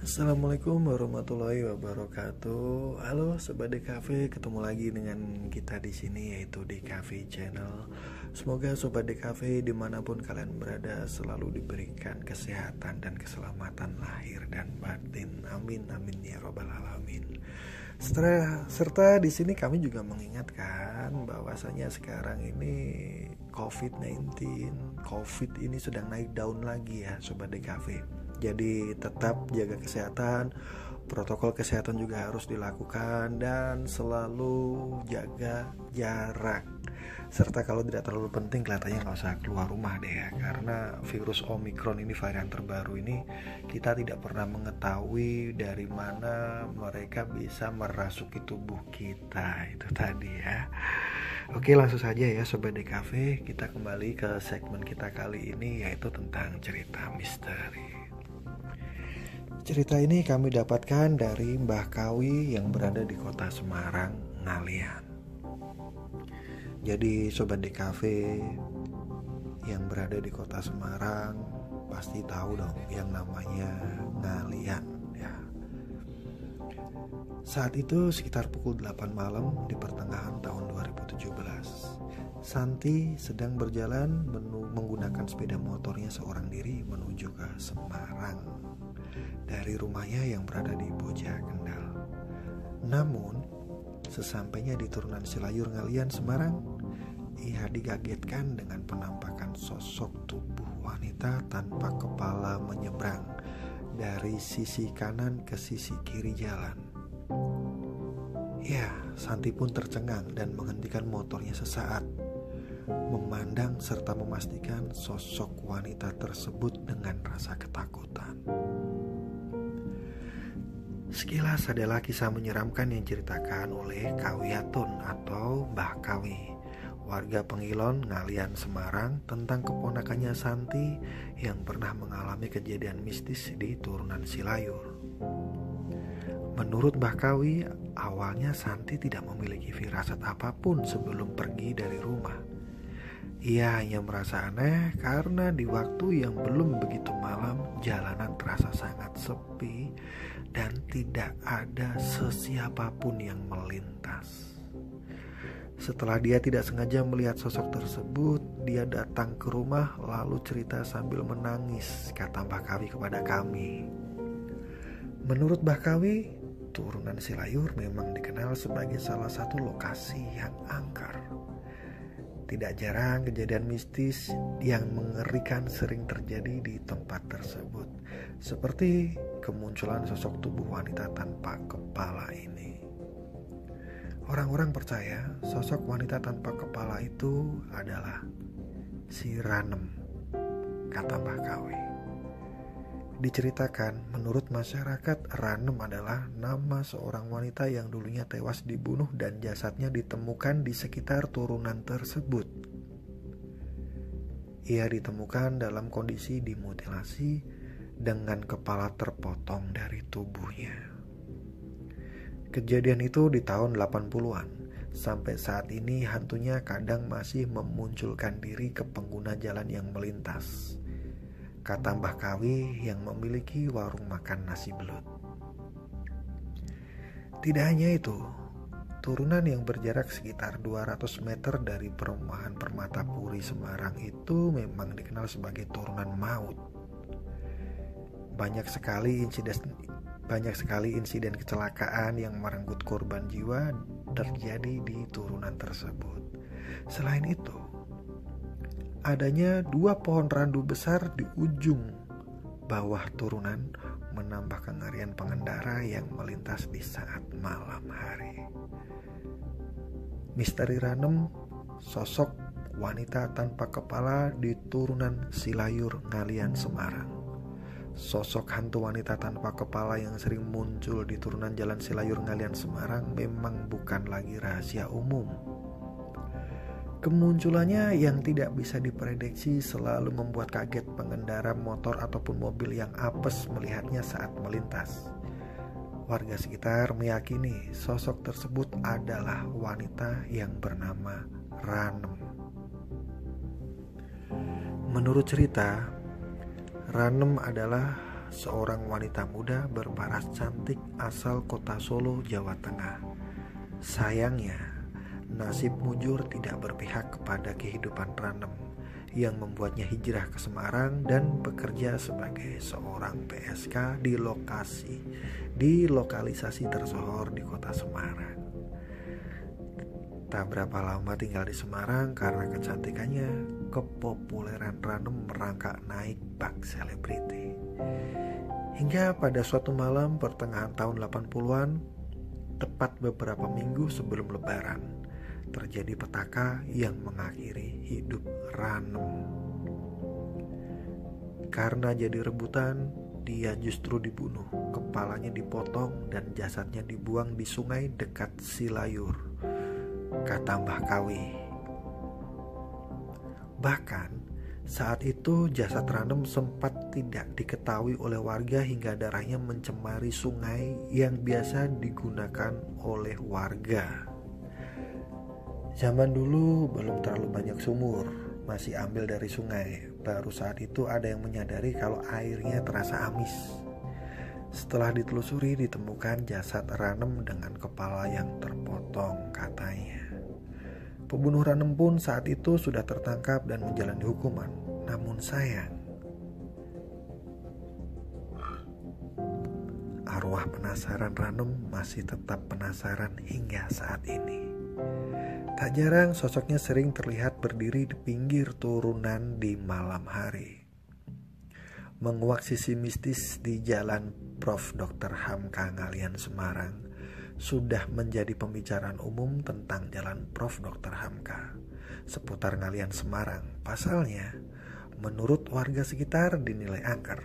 Assalamualaikum warahmatullahi wabarakatuh. Halo Sobat DKV, ketemu lagi dengan kita di sini yaitu DKV Channel. Semoga Sobat DKV dimanapun kalian berada selalu diberikan kesehatan dan keselamatan lahir dan batin. Amin amin ya robbal alamin. Serta di sini kami juga mengingatkan bahwasanya sekarang ini COVID ini sedang naik daun lagi ya Sobat DKV. Jadi tetap jaga kesehatan, protokol kesehatan juga harus dilakukan dan selalu jaga jarak. Serta kalau tidak terlalu penting kelihatannya nggak usah keluar rumah deh ya, karena virus Omicron ini varian terbaru ini kita tidak pernah mengetahui dari mana mereka bisa merasuki tubuh kita itu tadi ya. Oke, langsung saja ya Sobat DKV, kita kembali ke segmen kita kali ini yaitu tentang cerita misteri. Cerita ini kami dapatkan dari Mbah Kawi yang berada di kota Semarang, Ngalian. Jadi Sobat DKV yang berada di kota Semarang pasti tahu dong yang namanya Ngalian ya. Saat itu sekitar pukul 8 malam di pertengahan tahun 2017. Santi sedang berjalan menggunakan sepeda motornya seorang diri menuju ke Semarang dari rumahnya yang berada di Boja Kendal. Namun, sesampainya di turunan Silayur Ngalian Semarang, ia dikagetkan dengan penampakan sosok tubuh wanita tanpa kepala menyeberang dari sisi kanan ke sisi kiri jalan. Ya, Santi pun tercengang dan menghentikan motornya sesaat, memandang serta memastikan sosok wanita tersebut dengan rasa ketakutan. Sekilas adalah kisah menyeramkan yang diceritakan oleh Kawiyatun atau Mbah Kawi, warga Pengilon, Ngalian, Semarang, tentang keponakannya Santi yang pernah mengalami kejadian mistis di turunan Silayur. Menurut Mbah Kawi, awalnya Santi tidak memiliki firasat apapun sebelum pergi dari rumah. Ia hanya merasa aneh karena di waktu yang belum begitu malam, jalanan terasa sangat sepi dan tidak ada sesiapapun yang melintas. Setelah dia tidak sengaja melihat sosok tersebut, dia datang ke rumah lalu cerita sambil menangis, kata Mbah Kawi kepada kami. Menurut Mbah Kawi, turunan Silayur memang dikenal sebagai salah satu lokasi yang angker. Tidak jarang kejadian mistis yang mengerikan sering terjadi di tempat tersebut, seperti kemunculan sosok tubuh wanita tanpa kepala ini. Orang-orang percaya sosok wanita tanpa kepala itu adalah si Ranem, kata Mbah Kawi. Diceritakan, menurut masyarakat, Ranem adalah nama seorang wanita yang dulunya tewas dibunuh dan jasadnya ditemukan di sekitar turunan tersebut. Ia ditemukan dalam kondisi dimutilasi dengan kepala terpotong dari tubuhnya. Kejadian itu di tahun 80-an. Sampai saat ini hantunya kadang masih memunculkan diri ke pengguna jalan yang melintas, kata Mbah Kawi yang memiliki warung makan nasi belut. Tidak hanya itu, turunan yang berjarak sekitar 200 meter dari perumahan Permatapuri Semarang itu memang dikenal sebagai turunan maut. Banyak sekali insiden kecelakaan yang merenggut korban jiwa terjadi di turunan tersebut. Selain itu, adanya 2 pohon randu besar di ujung bawah turunan menambah kengerian pengendara yang melintas di saat malam hari. Misteri Ranem, sosok wanita tanpa kepala di turunan Silayur Ngalian Semarang. Sosok hantu wanita tanpa kepala yang sering muncul di turunan jalan Silayur Ngalian Semarang memang bukan lagi rahasia umum. Kemunculannya yang tidak bisa diprediksi selalu membuat kaget pengendara motor ataupun mobil yang apes melihatnya saat melintas. Warga sekitar meyakini sosok tersebut adalah wanita yang bernama Ranem. Menurut cerita, Ranem adalah seorang wanita muda berparas cantik asal kota Solo, Jawa Tengah. Sayangnya, nasib mujur tidak berpihak kepada kehidupan Ranem yang membuatnya hijrah ke Semarang dan bekerja sebagai seorang PSK di lokalisasi tersohor di kota Semarang. Tak berapa lama tinggal di Semarang karena kecantikannya, kepopuleran Ranem merangkak naik bak selebriti. Hingga pada suatu malam pertengahan tahun 80-an, tepat beberapa minggu sebelum Lebaran, terjadi petaka yang mengakhiri hidup Ranem. Karena jadi rebutan, dia justru dibunuh, kepalanya dipotong dan jasadnya dibuang di sungai dekat Silayur, kata Mbah Kawi. Bahkan saat itu jasad Ranem sempat tidak diketahui oleh warga hingga darahnya mencemari sungai yang biasa digunakan oleh warga. Zaman dulu belum terlalu banyak sumur, masih ambil dari sungai. Baru saat itu ada yang menyadari kalau airnya terasa amis. Setelah ditelusuri ditemukan jasad Ranem dengan kepala yang terpotong, katanya. Pembunuh Ranem pun saat itu sudah tertangkap dan menjalani hukuman. Namun sayang, arwah penasaran Ranem masih tetap penasaran hingga saat ini. Tak jarang sosoknya sering terlihat berdiri di pinggir turunan di malam hari, menguak sisi mistis di Jalan Prof. Dr. Hamka Ngalian Semarang. Sudah menjadi pembicaraan umum tentang Jalan Prof. Dr. Hamka seputar Ngalian Semarang. Pasalnya, menurut warga sekitar dinilai angker.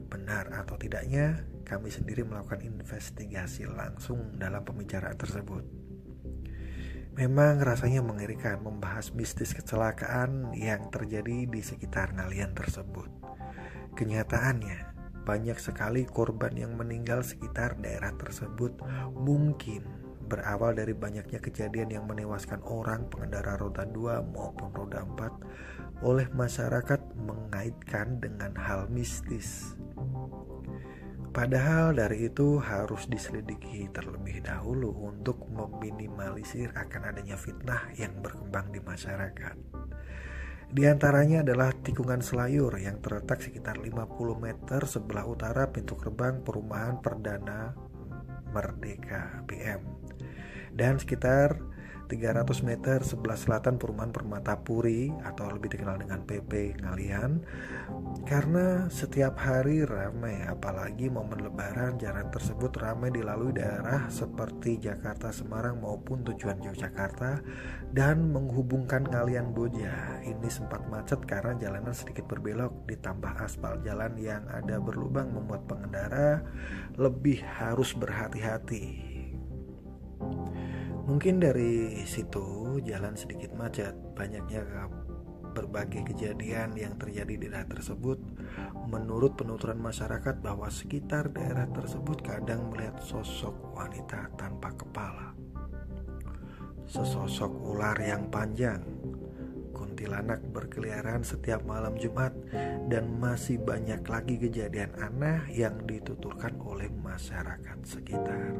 Benar atau tidaknya, kami sendiri melakukan investigasi langsung dalam pembicaraan tersebut. Memang rasanya mengerikan membahas mistis kecelakaan yang terjadi di sekitar Ngalian tersebut. Kenyataannya, banyak sekali korban yang meninggal sekitar daerah tersebut. Mungkin berawal dari banyaknya kejadian yang menewaskan orang pengendara roda 2 maupun roda 4 oleh masyarakat mengaitkan dengan hal mistis. Padahal dari itu harus diselidiki terlebih dahulu untuk meminimalisir akan adanya fitnah yang berkembang di masyarakat. Di antaranya adalah tikungan Selayur yang terletak sekitar 50 meter sebelah utara pintu gerbang perumahan Perdana Merdeka PM dan sekitar 300 meter sebelah selatan perumahan Permata Puri atau lebih dikenal dengan PP Ngalian. Karena setiap hari ramai, apalagi momen Lebaran, jalan tersebut ramai dilalui daerah seperti Jakarta, Semarang maupun tujuan Yogyakarta dan menghubungkan Ngalian Boja. Ini sempat macet karena jalanan sedikit berbelok, ditambah aspal jalan yang ada berlubang membuat pengendara lebih harus berhati-hati. Mungkin dari situ jalan sedikit macet. Banyaknya berbagai kejadian yang terjadi di daerah tersebut. Menurut penuturan masyarakat bahwa sekitar daerah tersebut kadang melihat sosok wanita tanpa kepala, sesosok ular yang panjang, kuntilanak berkeliaran setiap malam Jumat, dan masih banyak lagi kejadian aneh yang dituturkan oleh masyarakat sekitar.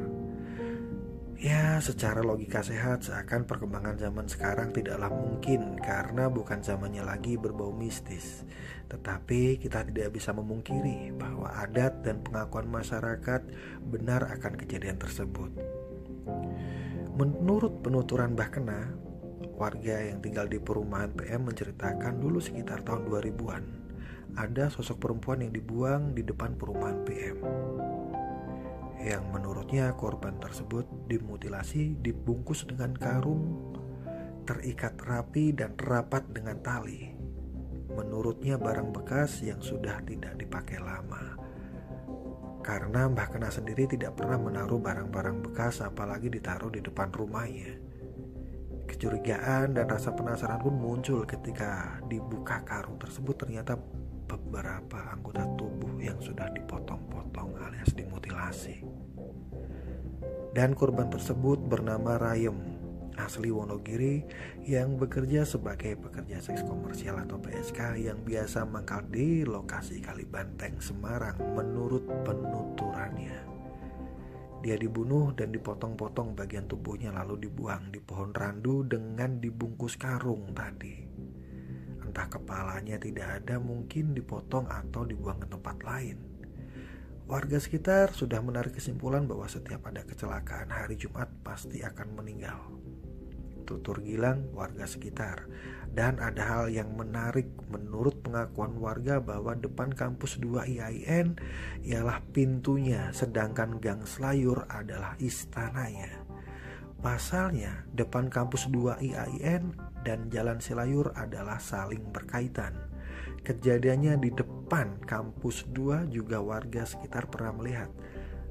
Ya, secara logika sehat seakan perkembangan zaman sekarang tidaklah mungkin karena bukan zamannya lagi berbau mistis. Tetapi kita tidak bisa memungkiri bahwa adat dan pengakuan masyarakat benar akan kejadian tersebut. Menurut penuturan Mbah Kena, warga yang tinggal di perumahan PM menceritakan dulu sekitar tahun 2000-an ada sosok perempuan yang dibuang di depan perumahan PM. Yang menurutnya korban tersebut dimutilasi, dibungkus dengan karung, terikat rapi dan rapat dengan tali. Menurutnya barang bekas yang sudah tidak dipakai lama. Karena Mbah Kena sendiri tidak pernah menaruh barang-barang bekas apalagi ditaruh di depan rumahnya. Kecurigaan dan rasa penasaran pun muncul ketika dibuka karung tersebut. Ternyata beberapa anggota tubuh yang sudah dipotong-potong alias dimutilasi. Dan korban tersebut bernama Rayem asli Wonogiri yang bekerja sebagai pekerja seks komersial atau PSK yang biasa mangkal di lokasi Kalibanteng, Semarang menurut penuturannya. Dia dibunuh dan dipotong-potong bagian tubuhnya lalu dibuang di pohon randu dengan dibungkus karung tadi. Entah kepalanya tidak ada, mungkin dipotong atau dibuang ke tempat lain. Warga sekitar sudah menarik kesimpulan bahwa setiap ada kecelakaan hari Jumat pasti akan meninggal. Tutur Gilang warga sekitar. Dan ada hal yang menarik menurut pengakuan warga bahwa depan kampus 2 IAIN ialah pintunya, sedangkan Gang Selayur adalah istananya. Pasalnya, depan kampus 2 IAIN dan Jalan Selayur adalah saling berkaitan. Kejadiannya di depan kampus 2 juga warga sekitar pernah melihat.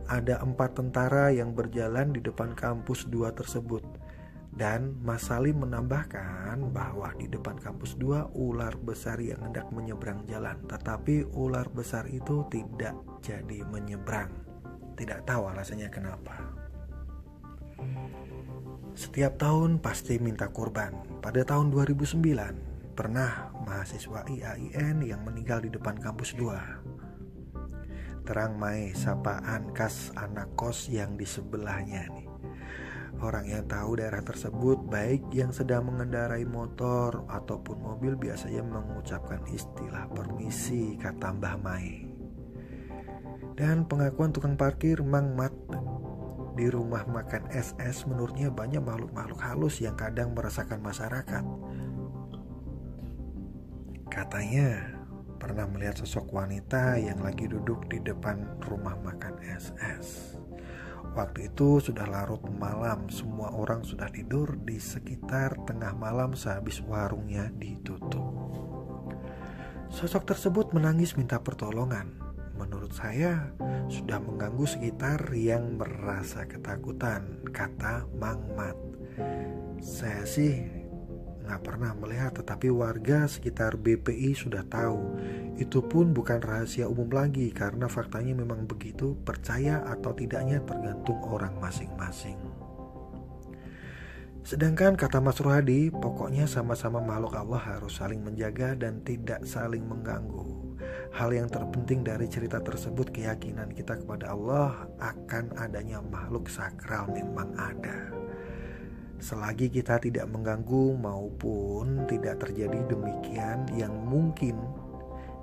Ada 4 tentara yang berjalan di depan kampus 2 tersebut. Dan Mas Salim menambahkan bahwa di depan kampus 2 ular besar yang hendak menyeberang jalan, tetapi ular besar itu tidak jadi menyeberang. Tidak tahu alasannya kenapa. Setiap tahun pasti minta kurban. Pada tahun 2009 pernah mahasiswa IAIN yang meninggal di depan kampus 2. Terang mai sapaan khas anak kos yang di sebelahnya nih. Orang yang tahu daerah tersebut, baik yang sedang mengendarai motor ataupun mobil, biasanya mengucapkan istilah permisi, kata Mbah Mai. Dan pengakuan tukang parkir Mang Mat di rumah makan SS, menurutnya banyak makhluk-makhluk halus yang kadang meresahkan masyarakat. Katanya pernah melihat sosok wanita yang lagi duduk di depan rumah makan SS. Waktu itu sudah larut malam, semua orang sudah tidur di sekitar tengah malam sehabis warungnya ditutup. Sosok tersebut menangis minta pertolongan. Menurut saya sudah mengganggu sekitar yang merasa ketakutan, kata Mang Mat. Saya sih nggak pernah melihat, tetapi warga sekitar BPI sudah tahu. Itu pun bukan rahasia umum lagi, karena faktanya memang begitu. Percaya atau tidaknya tergantung orang masing-masing. Sedangkan kata Mas Ruhadi, pokoknya sama-sama makhluk Allah harus saling menjaga dan tidak saling mengganggu. Hal yang terpenting dari cerita tersebut, keyakinan kita kepada Allah akan adanya makhluk sakral memang ada. Selagi kita tidak mengganggu maupun tidak terjadi demikian yang mungkin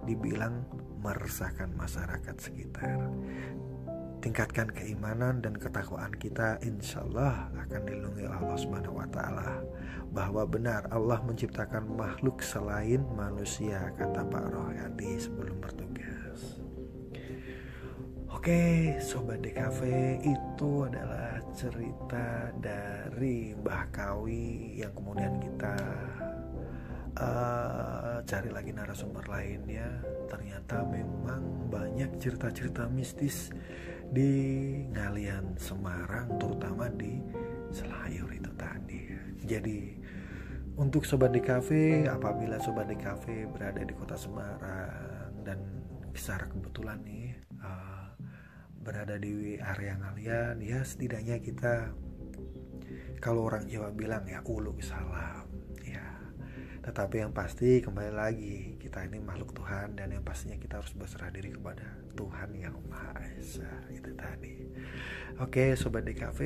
dibilang meresahkan masyarakat sekitar. Tingkatkan keimanan dan ketakwaan kita, insya Allah akan dilindungi Allah Subhanahu wa Ta'ala. Bahwa benar Allah menciptakan makhluk selain manusia, kata Pak Rohadi sebelum bertugas. Oke, Sobat DKV, itu adalah cerita dari Mbah Kawi yang kemudian kita cari lagi narasumber lainnya. Ternyata memang banyak cerita-cerita mistis di Ngalian Semarang, terutama di Selayur itu tadi. Jadi untuk Sobat DKV, apabila Sobat DKV berada di kota Semarang dan secara kebetulan nih berada di area Ngalian, ya setidaknya kita, kalau orang Jawa bilang ya ulu salam ya. Tetapi yang pasti kembali lagi, kita ini makhluk Tuhan, dan yang pastinya kita harus berserah diri kepada Tuhan yang Maha Esa. Itu tadi. Oke Sobat DKV,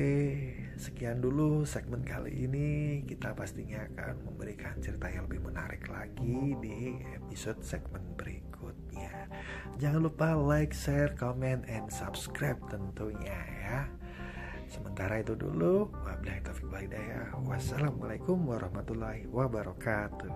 sekian dulu segmen kali ini. Kita pastinya akan memberikan cerita yang lebih menarik lagi di episode segmen berikutnya. Jangan lupa like, share, comment, and subscribe tentunya ya. Sementara itu dulu, wabillahi taufiq wal hidayah. Wassalamualaikum warahmatullahi wabarakatuh.